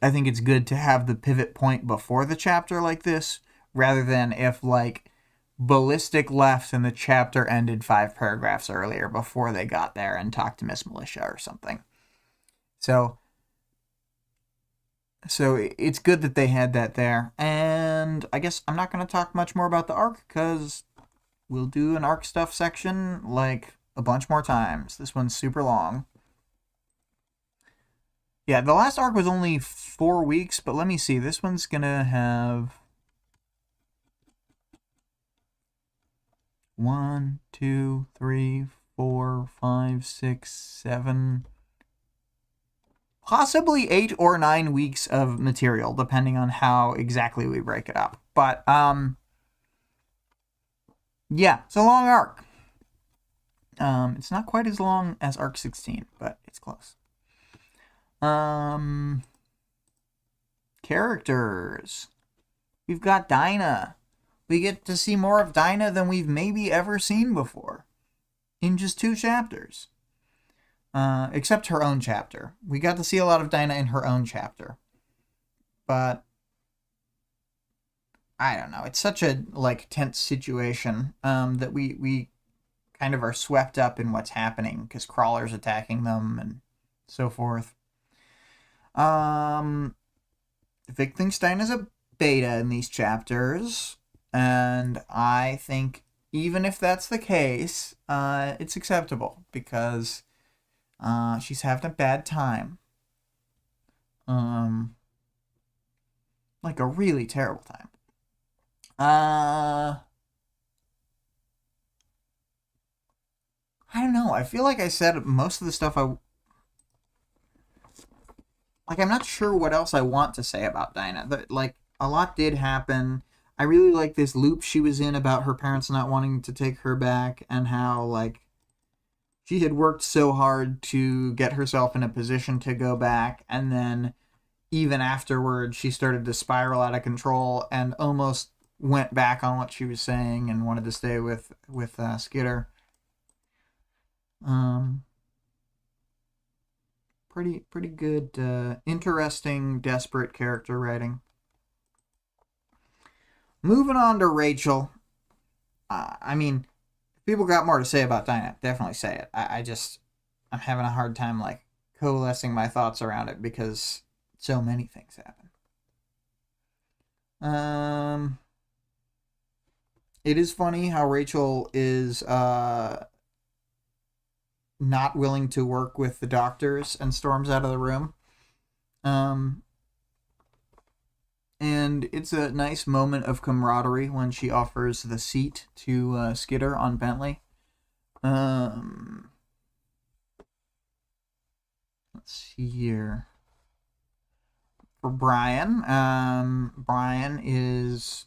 think it's good to have the pivot point before the chapter like this, rather than if, like, Ballistic left and the chapter ended 5 paragraphs earlier before they got there and talked to Miss Militia or something. So it's good that they had that there. And I guess I'm not going to talk much more about the arc, because we'll do an arc stuff section like a bunch more times. This one's super long. Yeah, the last arc was only 4 weeks, but let me see. This one's going to have 1, 2, 3, 4, 5, 6, 7... possibly 8 or 9 weeks of material, depending on how exactly we break it up. But, yeah, it's a long arc. It's not quite as long as arc 16, but it's close. Characters. We've got Dinah. We get to see more of Dinah than we've maybe ever seen before in just 2 chapters. Except her own chapter. We got to see a lot of Dinah in her own chapter. But I don't know. It's such a, like, tense situation that we kind of are swept up in what's happening because Crawler's attacking them and so forth. Vic thinks Dinah's a beta in these chapters, and I think even if that's the case, it's acceptable because she's having a bad time. Like a really terrible time. I don't know. I feel like I said most of the stuff I'm not sure what else I want to say about Dinah. Like, a lot did happen. I really like this loop she was in about her parents not wanting to take her back, and how, like, she had worked so hard to get herself in a position to go back, and then even afterwards she started to spiral out of control and almost went back on what she was saying and wanted to stay with Skitter. Pretty good, interesting, desperate character writing. Moving on to Rachel. I mean, if people got more to say about Dinah, definitely say it. I'm having a hard time, like, coalescing my thoughts around it because so many things happen. It is funny how Rachel is not willing to work with the doctors and storms out of the room. And it's a nice moment of camaraderie when she offers the seat to Skitter on Bentley. Let's see here. For Brian, Brian is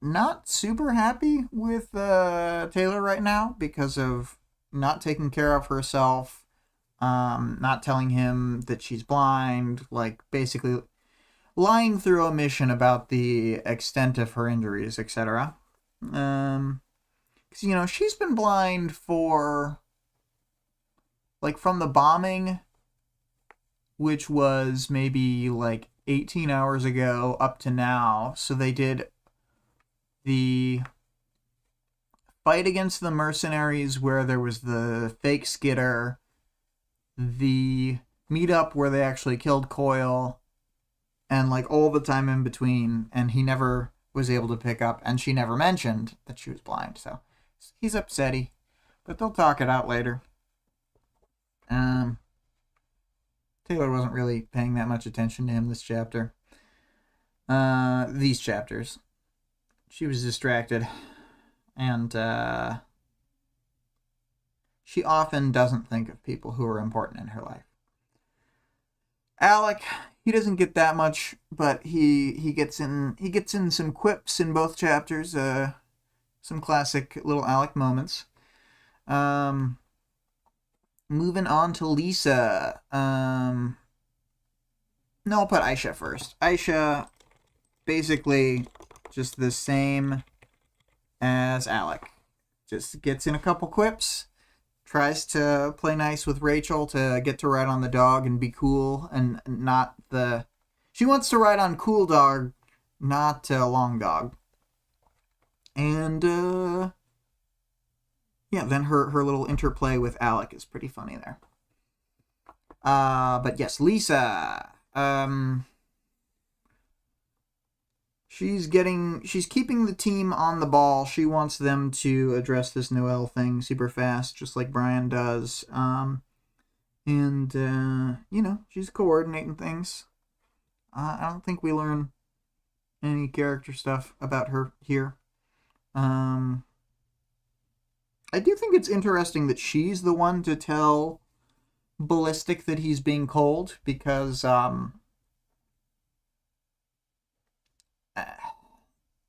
not super happy with Taylor right now because of not taking care of herself, not telling him that she's blind, like basically lying through omission about the extent of her injuries, etc. Because, she's been blind for, like, from the bombing, which was maybe, like, 18 hours ago up to now. So they did the fight against the mercenaries where there was the fake skitter, the meetup where they actually killed Coil, and, like, all the time in between, and he never was able to pick up, and she never mentioned that she was blind, so he's upsetty, but they'll talk it out later. Taylor wasn't really paying that much attention to him this chapter. These chapters. She was distracted, and she often doesn't think of people who are important in her life. Alec, he doesn't get that much, but he gets in some quips in both chapters, some classic little Alec moments. Moving on to Lisa. No, I'll put Aisha first. Aisha, basically just the same as Alec. Just gets in a couple quips, tries to play nice with Rachel to get to ride on the dog and be cool, and not the... She wants to ride on Cool Dog, not Long Dog. And, yeah, then her little interplay with Alec is pretty funny there. But yes, Lisa. She's keeping the team on the ball. She wants them to address this Noelle thing super fast, just like Brian does. She's coordinating things. I don't think we learn any character stuff about her here. I do think it's interesting that she's the one to tell Ballistic that he's being cold, because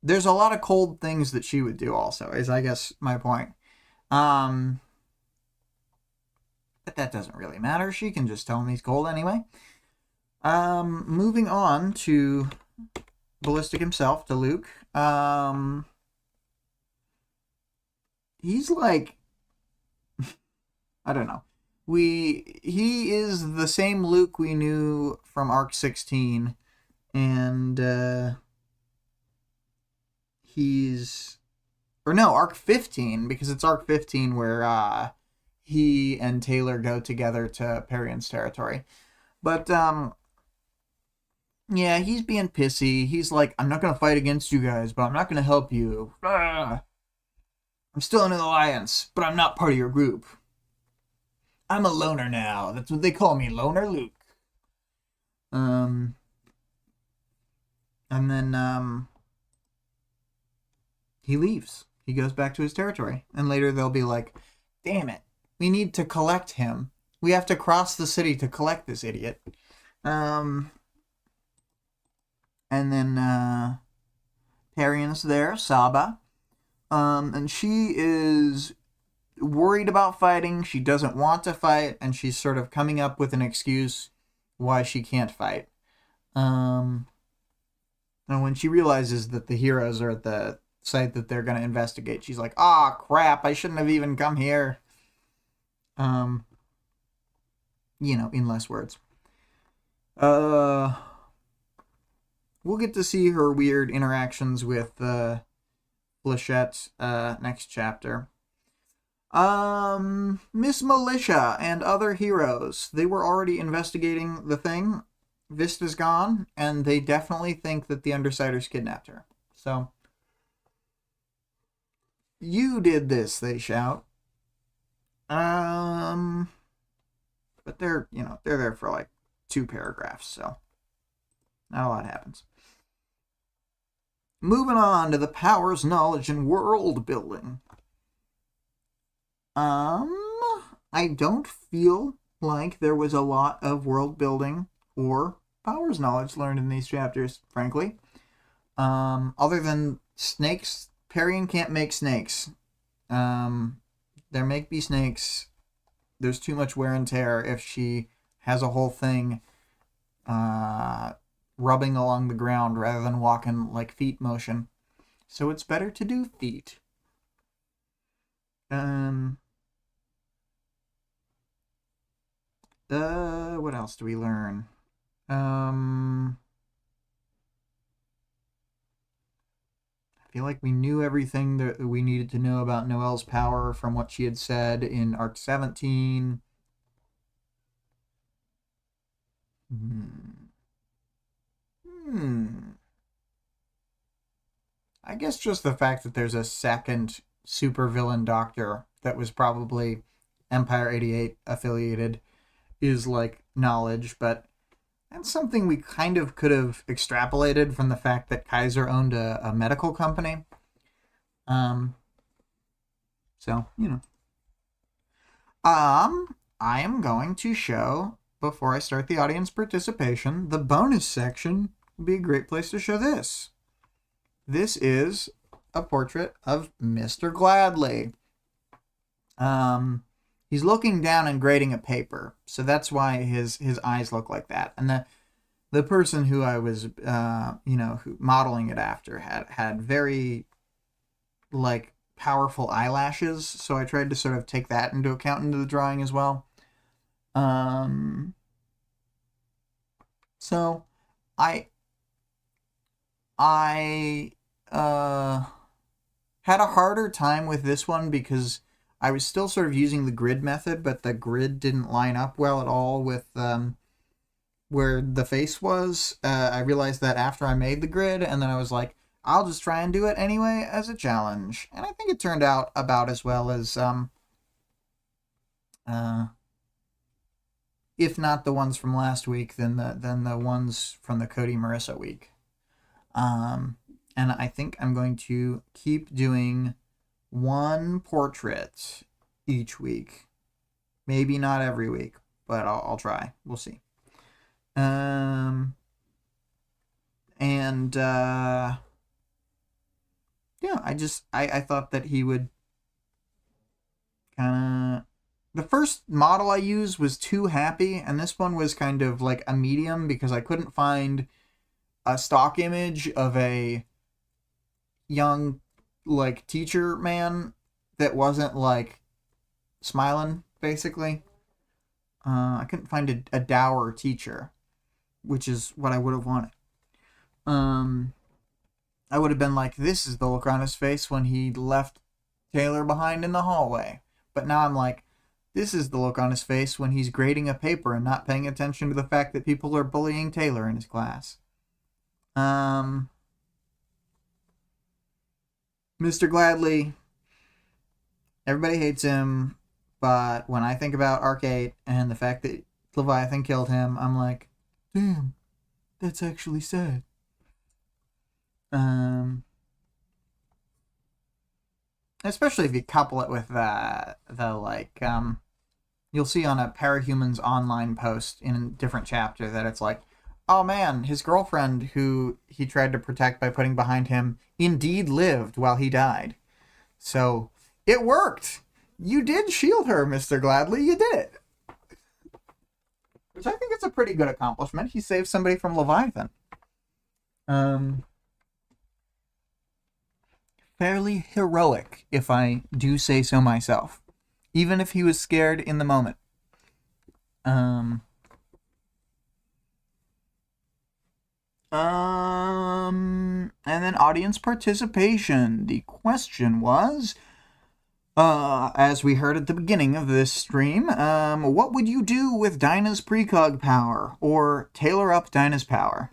there's a lot of cold things that she would do also, is I guess my point. But that doesn't really matter. She can just tell him he's cold anyway. Moving on to Ballistic himself, to Luke. He's like, I don't know. He is the same Luke we knew from Arc 16, and Arc 15, because it's Arc 15 where he and Taylor go together to Perion's territory. But yeah, he's being pissy. He's like, I'm not gonna fight against you guys, but I'm not gonna help you. I'm still in an alliance, but I'm not part of your group. I'm a loner now. That's what they call me, Loner Luke. And then he leaves. He goes back to his territory. And later they'll be like, damn it, we need to collect him. We have to cross the city to collect this idiot. And then Perion's there, Saba. And she is worried about fighting. She doesn't want to fight, and she's sort of coming up with an excuse why she can't fight. And when she realizes that the heroes are at the site that they're going to investigate, she's like, crap, I shouldn't have even come here. In less words. We'll get to see her weird interactions with Flechette next chapter. Miss Militia and other heroes. They were already investigating the thing. Vista's gone, and they definitely think that the Undersiders kidnapped her. So, you did this, they shout. But they're there for like 2 paragraphs, so not a lot happens. Moving on to the powers, knowledge, and world building. I don't feel like there was a lot of world building or powers knowledge learned in these chapters, frankly. Other than snakes, Perion can't make snakes. There may be snakes. there's too much wear and tear if she has a whole thing rubbing along the ground rather than walking like feet motion. So it's better to do feet. What else do we learn? I feel like we knew everything that we needed to know about Noelle's power from what she had said in Arc 17. I guess just the fact that there's a second supervillain doctor that was probably Empire 88 affiliated is like knowledge, but that's something we kind of could have extrapolated from the fact that Kaiser owned a medical company. So, you know. I am going to show, before I start the audience participation, the bonus section would be a great place to show this. This is a portrait of Mr. Gladly. He's looking down and grading a paper, so that's why his eyes look like that. And the person who I was, modeling it after had very, like, powerful eyelashes, so I tried to sort of take that into account into the drawing as well. So I had a harder time with this one because I was still sort of using the grid method, but the grid didn't line up well at all with where the face was. I realized that after I made the grid, and then I was like, I'll just try and do it anyway as a challenge. And I think it turned out about as well as, if not the ones from last week, then the ones from the Cody Marissa week. And I think I'm going to keep doing one portrait each week. Maybe not every week, but I'll try. We'll see. I thought that he would kind of... The first model I used was too happy, and this one was kind of like a medium because I couldn't find a stock image of a young, like, teacher man that wasn't, like, smiling, basically. I couldn't find a dour teacher, which is what I would have wanted. I would have been like, this is the look on his face when he left Taylor behind in the hallway. But now I'm like, this is the look on his face when he's grading a paper and not paying attention to the fact that people are bullying Taylor in his class. Mr. Gladly, everybody hates him, but when I think about Arc 8 and the fact that Leviathan killed him, I'm like, damn, that's actually sad. Especially if you couple it with you'll see on a Parahumans online post in a different chapter that it's like, oh man, his girlfriend who he tried to protect by putting behind him indeed lived while he died. So it worked. You did shield her, Mr. Gladly. You did it. Which I think is a pretty good accomplishment. He saved somebody from Leviathan. Fairly heroic, if I do say so myself. Even if he was scared in the moment. And then audience participation. The question was, as we heard at the beginning of this stream, what would you do with Dinah's precog power? Or tailor up Dinah's power?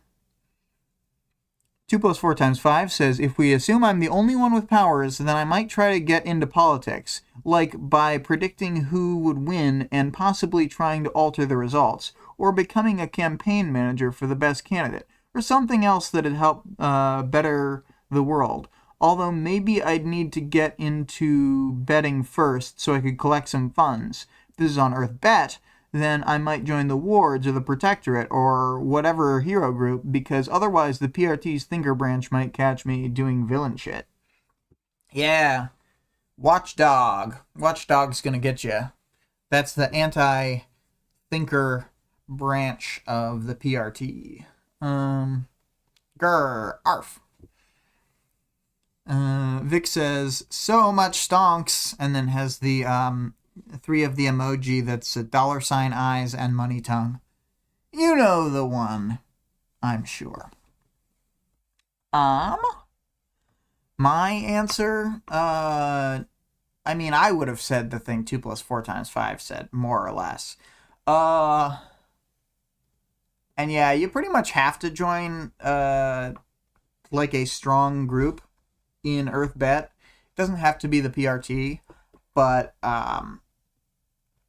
2 + 4 × 5 says, if we assume I'm the only one with powers, then I might try to get into politics, like by predicting who would win and possibly trying to alter the results, or becoming a campaign manager for the best candidate, or something else that'd help better the world. Although maybe I'd need to get into betting first so I could collect some funds. If this is on Earth Bet, then I might join the Wards or the Protectorate or whatever hero group, because otherwise the PRT's Thinker Branch might catch me doing villain shit. Yeah. Watchdog. Watchdog's gonna get you. That's the anti-thinker branch of the PRT. Arf. Vic says, so much stonks, and then has the 3 of the emoji that's a $ eyes and money tongue. You know the one, I'm sure. My answer, I would have said the thing 2 + 4 × 5 said, more or less. And yeah, you pretty much have to join, like a strong group in EarthBet. It doesn't have to be the PRT, but,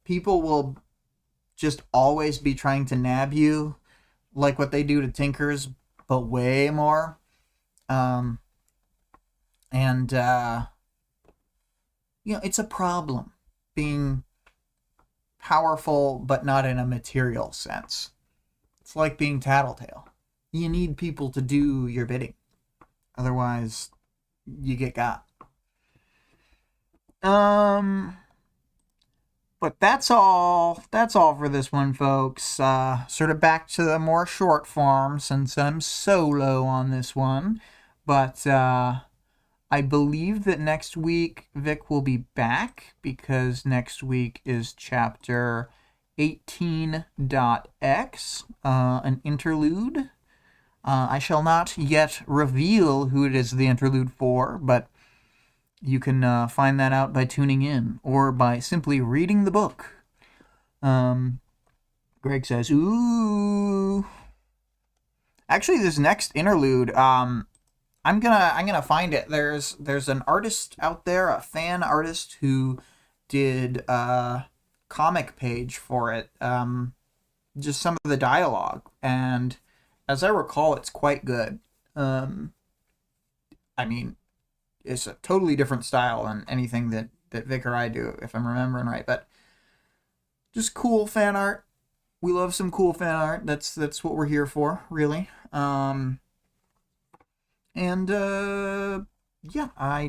people will just always be trying to nab you, like what they do to Tinkers, but way more. It's a problem being powerful, but not in a material sense. It's like being Tattletale. You need people to do your bidding. Otherwise, you get got. But that's all for this one, folks. Sort of back to the more short form, since I'm solo on this one. But, I believe that next week Vic will be back, because next week is chapter 18.x, an interlude. I shall not yet reveal who it is the interlude for, but you can find that out by tuning in, or by simply reading the book. Greg says, ooh. Actually, this next interlude, I'm gonna find it. There's an artist out there, a fan artist, who did a comic page for it. Just some of the dialogue, and as I recall, it's quite good. It's a totally different style than anything that Vic or I do, if I'm remembering right. But just cool fan art. We love some cool fan art. That's what we're here for, really. I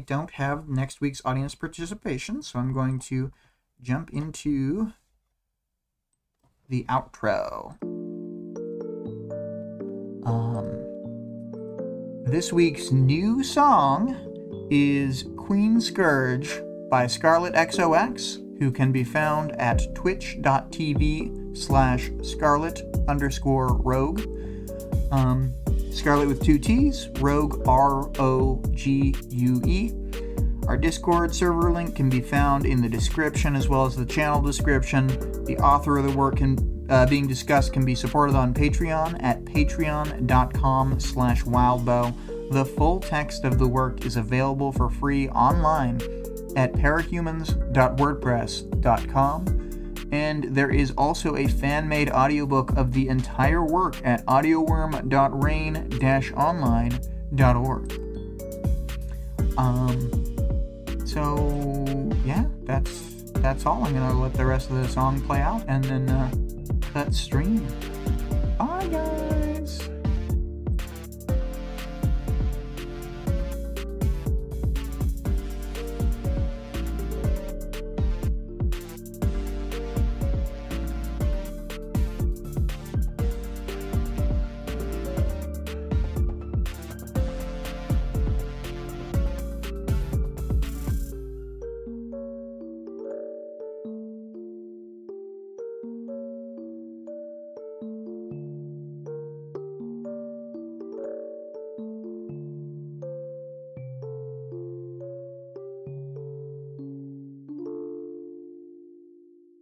don't have next week's audience participation, so I'm going to jump into the outro. This week's new song is Queen Scourge by ScarlettXOX, who can be found at twitch.tv/Scarlett_Rogue. Scarlet with 2 T's, Rogue, ROGUE. Our Discord server link can be found in the description, as well as the channel description. The author of the work being discussed can be supported on Patreon at patreon.com/Wildbow. The full text of the work is available for free online at parahumans.wordpress.com. And there is also a fan-made audiobook of the entire work at audioworm.rain-online.org. So yeah, that's all. I'm gonna let the rest of the song play out and then cut stream.